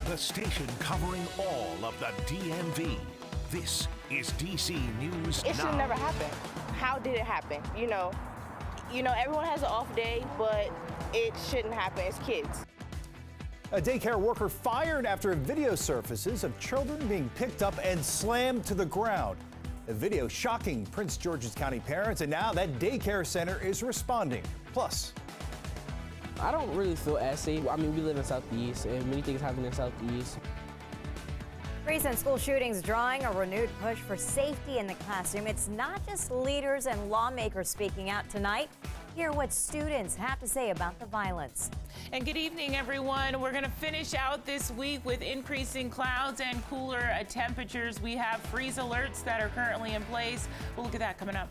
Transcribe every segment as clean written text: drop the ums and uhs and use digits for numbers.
The station covering all of the DMV. This is DC News It should Now. never happen. How did it happen? You know, everyone has an off day, but it shouldn't happen. It's kids. A daycare worker fired after a video surfaces of children being picked up and slammed to the ground. A video shocking Prince George's County parents, and now that daycare center is responding. Plus, I don't really feel as safe. I mean, we live in Southeast, and many things happen in Southeast. Recent school shootings drawing a renewed push for safety in the classroom. It's not just leaders and lawmakers speaking out tonight. Hear what students have to say about the violence. And good evening, everyone. We're going to finish out this week with increasing clouds and cooler temperatures. We have freeze alerts that are currently in place. We'll look at that coming up.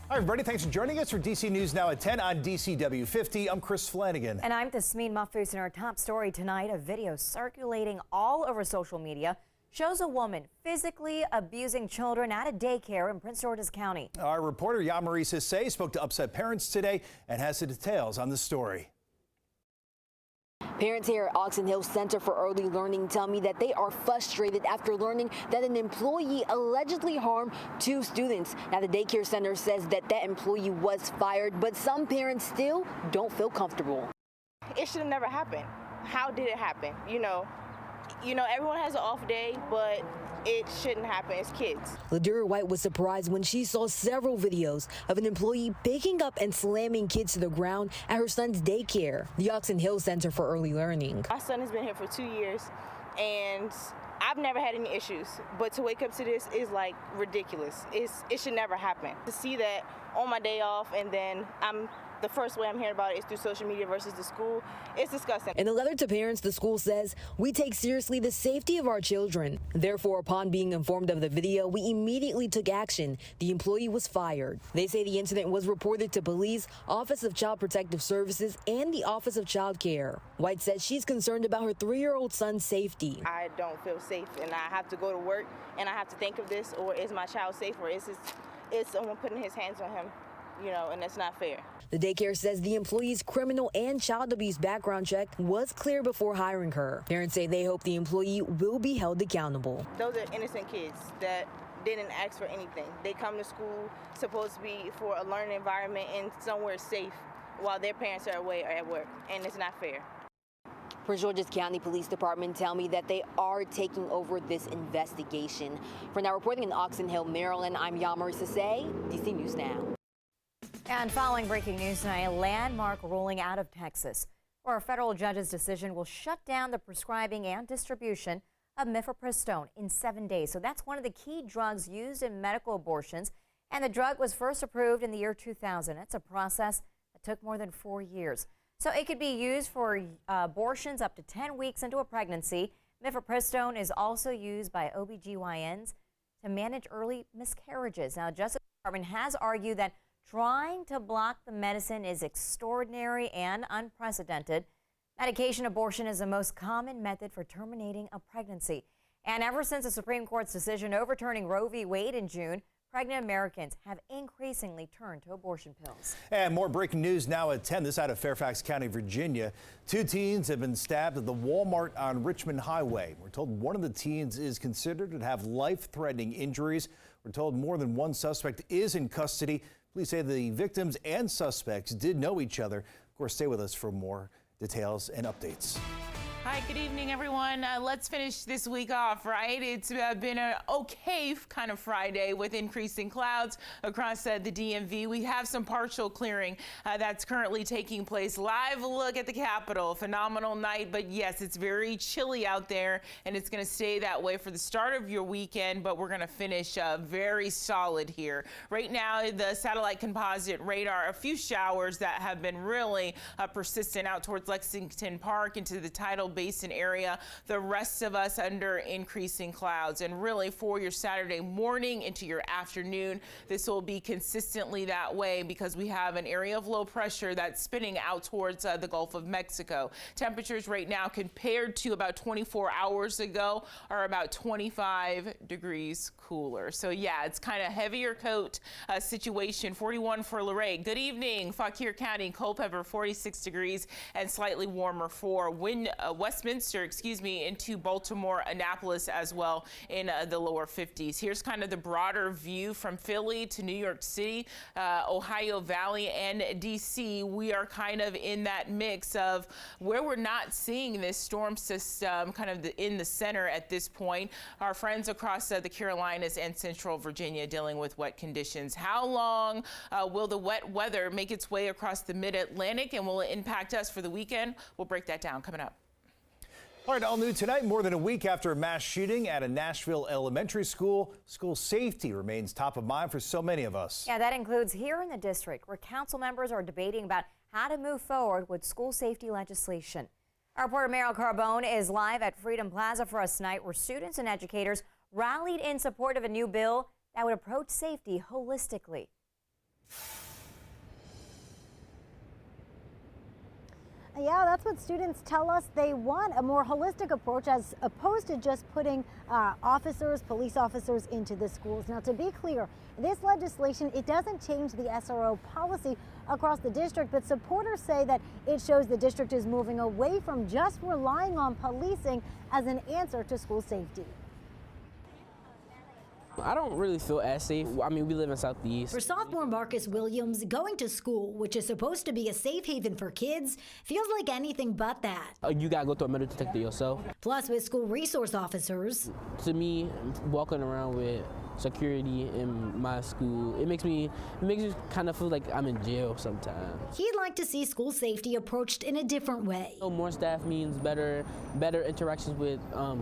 hi everybody, thanks for joining us for DC News Now at 10 on DCW 50. I'm Chris Flanagan. And I'm Tasmeen Mahfouz, and our top story tonight, a video circulating all over social media shows a woman physically abusing children at a daycare in Prince George's County. Our reporter Yamari Sisse spoke to upset parents today and has the details on the story. Parents here at Oxon Hill Center for Early Learning tell me that they are frustrated after learning that an employee allegedly harmed two students. Now, the daycare center says that employee was fired, but some parents still don't feel comfortable. It should have never happened. How did it happen? You know, everyone has an off day, but it shouldn't happen. It's kids. Ladura White was surprised when she saw several videos of an employee picking up and slamming kids to the ground at her son's daycare, the Oxon Hill Center for Early Learning. My son has been here for 2 years, and I've never had any issues, but to wake up to this is like ridiculous. It should never happen. To see that on my day off, and then the first way I'm hearing about it is through social media versus the school. It's disgusting. In a letter to parents, the school says, "We take seriously the safety of our children. Therefore, upon being informed of the video, we immediately took action. The employee was fired." They say the incident was reported to police, Office of Child Protective Services, and the Office of Child Care. White says she's concerned about her 3-year-old son's safety. I don't feel safe, and I have to go to work, and I have to think of this, or is my child safe, or is someone putting his hands on him? And that's not fair. The daycare says the employee's criminal and child abuse background check was clear before hiring her. Parents say they hope the employee will be held accountable. Those are innocent kids that didn't ask for anything. They come to school supposed to be for a learning environment and somewhere safe while their parents are away or at work, and it's not fair. Prince George's County Police Department tell me that they are taking over this investigation. For now, reporting in Oxon Hill, Maryland, I'm Yamari Sisse, DC News Now. And following breaking news tonight, a landmark ruling out of Texas, where a federal judge's decision will shut down the prescribing and distribution of mifepristone in 7 days. So that's one of the key drugs used in medical abortions, and the drug was first approved in the year 2000. It's a process that took more than 4 years. So it could be used for abortions up to 10 weeks into a pregnancy. Mifepristone is also used by OBGYNs to manage early miscarriages. Now, the Justice Department has argued that trying to block the medicine is extraordinary and unprecedented. Medication abortion is the most common method for terminating a pregnancy. And ever since the Supreme Court's decision overturning Roe v. Wade in June, pregnant Americans have increasingly turned to abortion pills. And more breaking news now at 10. This out of Fairfax County, Virginia. 2 teens have been stabbed at the Walmart on Richmond Highway. We're told one of the teens is considered to have life-threatening injuries. We're told more than one suspect is in custody. Police say the victims and suspects did know each other. Of course, stay with us for more details and updates. Hi, good evening, everyone. Let's finish this week off, right? It's been an okay kind of Friday with increasing clouds across the DMV. We have some partial clearing that's currently taking place. Live look at the Capitol. Phenomenal night, but yes, it's very chilly out there, and it's going to stay that way for the start of your weekend, but we're going to finish very solid here. Right now, the satellite composite radar, a few showers that have been really persistent out towards Lexington Park into the Tidal Basin area. The rest of us under increasing clouds, and really for your Saturday morning into your afternoon, this will be consistently that way because we have an area of low pressure that's spinning out towards the Gulf of Mexico. Temperatures right now compared to about 24 hours ago are about 25 degrees cooler. So yeah, it's kind of heavier coat situation. 41 for Luray. Good evening, Fauquier County, Culpeper 46 degrees and slightly warmer for West Westminster, into Baltimore, Annapolis as well in the lower 50s. Here's kind of the broader view from Philly to New York City, Ohio Valley, and DC. We are kind of in that mix of where we're not seeing this storm system kind of in the center at this point. Our friends across the Carolinas and Central Virginia dealing with wet conditions. How long will the wet weather make its way across the mid-Atlantic, and will it impact us for the weekend? We'll break that down coming up. All right, all new tonight, more than a week after a mass shooting at a Nashville elementary school, school safety remains top of mind for so many of us. Yeah, that includes here in the district, where council members are debating about how to move forward with school safety legislation. Our reporter Meryl Carbone is live at Freedom Plaza for us tonight, where students and educators rallied in support of a new bill that would approach safety holistically. Yeah, that's what students tell us. They want a more holistic approach as opposed to just putting police officers into the schools. Now, to be clear, this legislation, it doesn't change the SRO policy across the district, but supporters say that it shows the district is moving away from just relying on policing as an answer to school safety. I don't really feel as safe. I mean, we live in Southeast. For sophomore Marcus Williams, going to school, which is supposed to be a safe haven for kids, feels like anything but that. You gotta go through a metal detector yourself. Plus, with school resource officers. To me, walking around with security in my school, it makes me kind of feel like I'm in jail sometimes. He'd like to see school safety approached in a different way. So more staff means better interactions with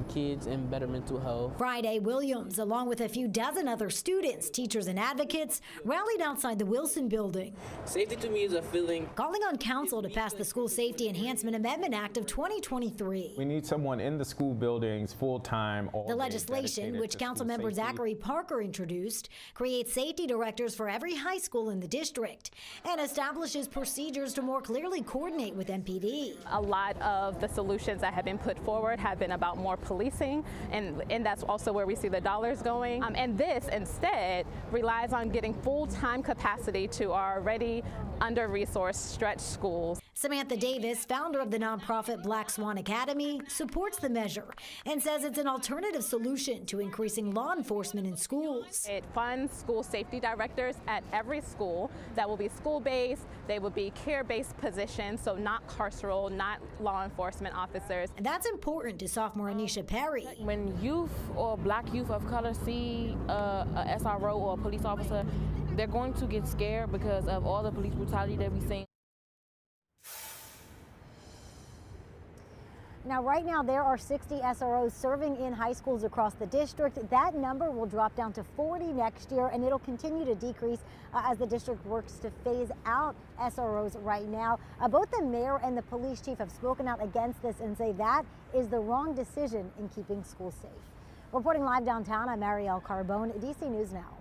kids and better mental health. Friday, Williams, along with a few dozen other students, teachers, and advocates, rallied outside the Wilson building. Safety to me is a feeling. Calling on council to pass the School Safety Enhancement Amendment Act of 2023. We need someone in the school buildings full-time. The legislation, which council member Zachary Parker introduced, creates safety directors for every high school in the district and establishes procedures to more clearly coordinate with MPD. A lot of the solutions that have been put forward have been about more policing, and that's also where we see the dollars going. And this instead relies on getting full-time capacity to our already under-resourced, stretched schools. Samantha Davis, founder of the nonprofit Black SWAN Academy, supports the measure and says it's an alternative solution to increasing law enforcement in schools. It funds school safety directors at every school that will be school-based. They will be care-based positions, so not carceral, not law enforcement officers. And that's important to sophomore Anisha Perry. When youth or black youth of color see a SRO or a police officer, they're going to get scared because of all the police brutality that we've seen. Now, right now, there are 60 SROs serving in high schools across the district. That number will drop down to 40 next year, and it'll continue to decrease as the district works to phase out SROs right now. Both the mayor and the police chief have spoken out against this and say that is the wrong decision in keeping schools safe. Reporting live downtown, I'm Marielle Carbone, DC News Now.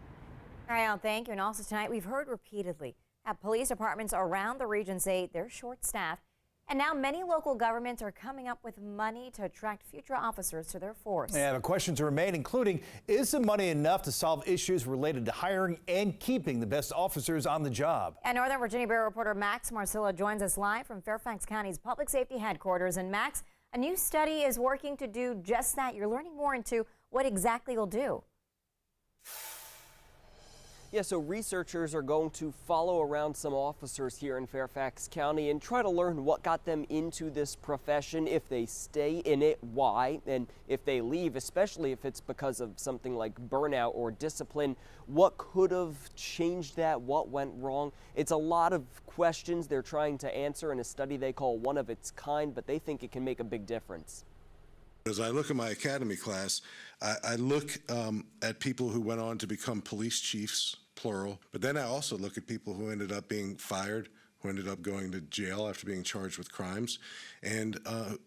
Marielle, thank you. And also tonight, we've heard repeatedly that police departments around the region say they're short-staffed. And now many local governments are coming up with money to attract future officers to their force. Yeah, the questions remain, including, is the money enough to solve issues related to hiring and keeping the best officers on the job? And Northern Virginia Bureau reporter Max Marcilla joins us live from Fairfax County's Public Safety Headquarters. And Max, a new study is working to do just that. You're learning more into what exactly you'll do. Yeah, so researchers are going to follow around some officers here in Fairfax County and try to learn what got them into this profession, if they stay in it, why, and if they leave, especially if it's because of something like burnout or discipline, what could have changed that, what went wrong. It's a lot of questions they're trying to answer in a study they call one of its kind, but they think it can make a big difference. As I look at my academy class, I look at people who went on to become police chiefs, plural, but then I also look at people who ended up being fired, who ended up going to jail after being charged with crimes, and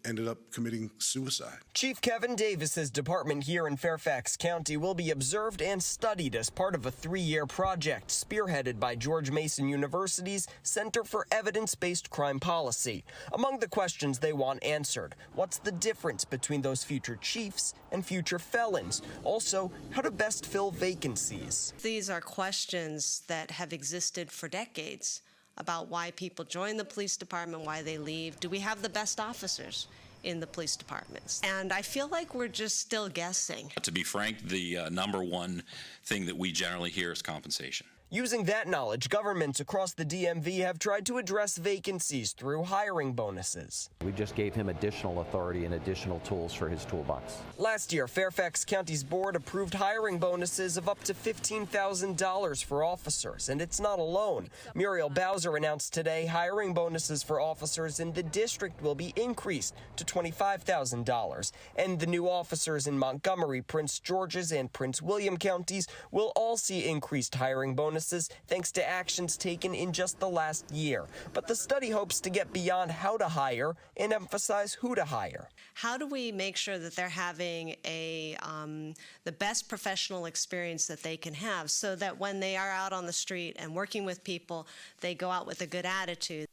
ended up committing suicide. Chief Kevin Davis's department here in Fairfax County will be observed and studied as part of a 3-year project spearheaded by George Mason University's Center for Evidence-Based Crime Policy. Among the questions they want answered, what's the difference between those future chiefs and future felons? Also, how to best fill vacancies. These are questions that have existed for decades about why people join the police department, why they leave. Do we have the best officers? in the police departments. And I feel like we're just still guessing. To be frank, the number one thing that we generally hear is compensation. Using that knowledge, governments across the DMV have tried to address vacancies through hiring bonuses. We just gave him additional authority and additional tools for his toolbox. Last year, Fairfax County's board approved hiring bonuses of up to $15,000 for officers, and it's not alone. Muriel Bowser announced today hiring bonuses for officers in the district will be increased to $25,000, and the new officers in Montgomery, Prince George's, and Prince William counties will all see increased hiring bonuses thanks to actions taken in just the last year. But the study hopes to get beyond how to hire and emphasize who to hire. How do we make sure that they're having the best professional experience that they can have so that when they are out on the street and working with people, they go out with a good attitude?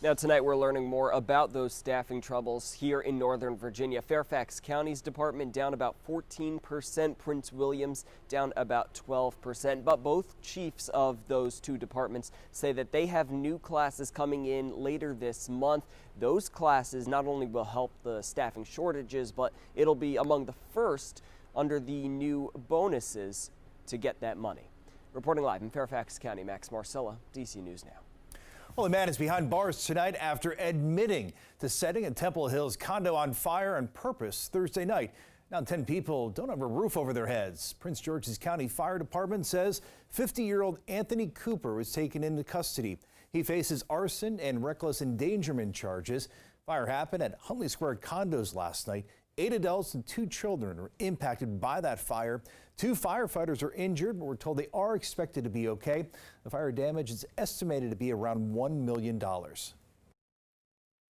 Now tonight we're learning more about those staffing troubles here in Northern Virginia. Fairfax County's department down about 14%, Prince William's down about 12%. But both chiefs of those two departments say that they have new classes coming in later this month. Those classes not only will help the staffing shortages, but it'll be among the first under the new bonuses to get that money. Reporting live in Fairfax County, Max Marcella, DC News Now. Well, a man is behind bars tonight after admitting to setting a Temple Hills condo on fire on purpose Thursday night. Now 10 people don't have a roof over their heads. Prince George's County Fire Department says 50-year-old Anthony Cooper was taken into custody. He faces arson and reckless endangerment charges. Fire happened at Huntley Square condos last night. 8 adults and 2 children were impacted by that fire. 2 firefighters are injured, but we're told they are expected to be okay. The fire damage is estimated to be around $1 million.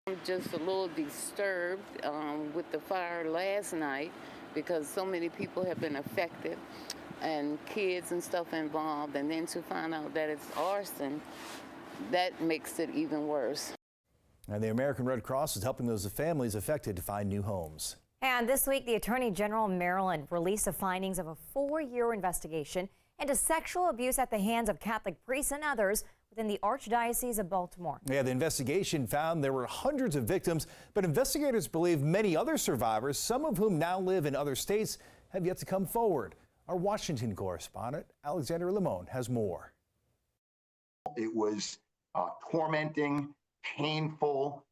I'm just a little disturbed with the fire last night because so many people have been affected and kids and stuff involved, and then to find out that it's arson, that makes it even worse. And the American Red Cross is helping those families affected to find new homes. And this week, the Attorney General of Maryland released the findings of a 4-year investigation into sexual abuse at the hands of Catholic priests and others within the Archdiocese of Baltimore. Yeah, the investigation found there were hundreds of victims, but investigators believe many other survivors, some of whom now live in other states, have yet to come forward. Our Washington correspondent, Alexander Limon, has more. It was tormenting, painful,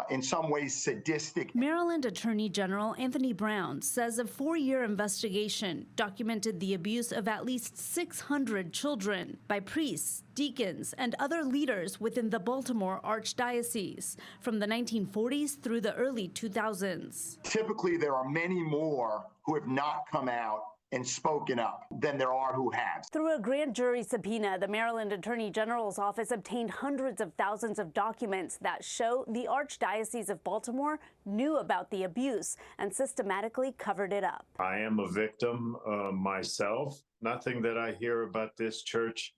in some ways sadistic. Maryland Attorney General Anthony Brown says a 4-year investigation documented the abuse of at least 600 children by priests, deacons, and other leaders within the Baltimore Archdiocese from the 1940s through the early 2000s. Typically, there are many more who have not come out and spoken up than there are who have. Through a grand jury subpoena, the Maryland Attorney General's office obtained hundreds of thousands of documents that show the Archdiocese of Baltimore knew about the abuse and systematically covered it up. I am a victim myself. Nothing that I hear about this church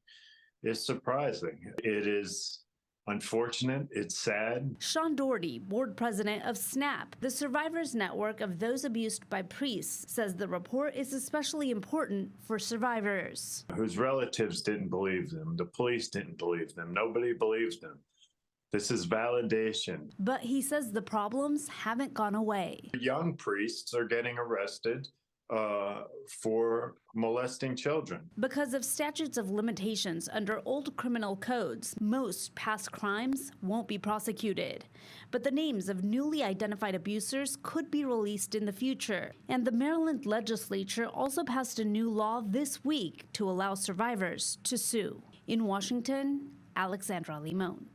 is surprising. It is unfortunate, it's sad. SHAUN, board president of SNAP, the survivors network of those abused by priests, says the report is especially important for survivors. Whose relatives didn't believe them, the police didn't believe them, nobody believes them. This is validation. But he says the problems haven't gone away. Young priests are getting arrested for molesting children. Because of statutes of limitations under old criminal codes, most past crimes won't be prosecuted. But the names of newly identified abusers could be released in the future. And the Maryland legislature also passed a new law this week to allow survivors to sue. In Washington, Alexandra Limon.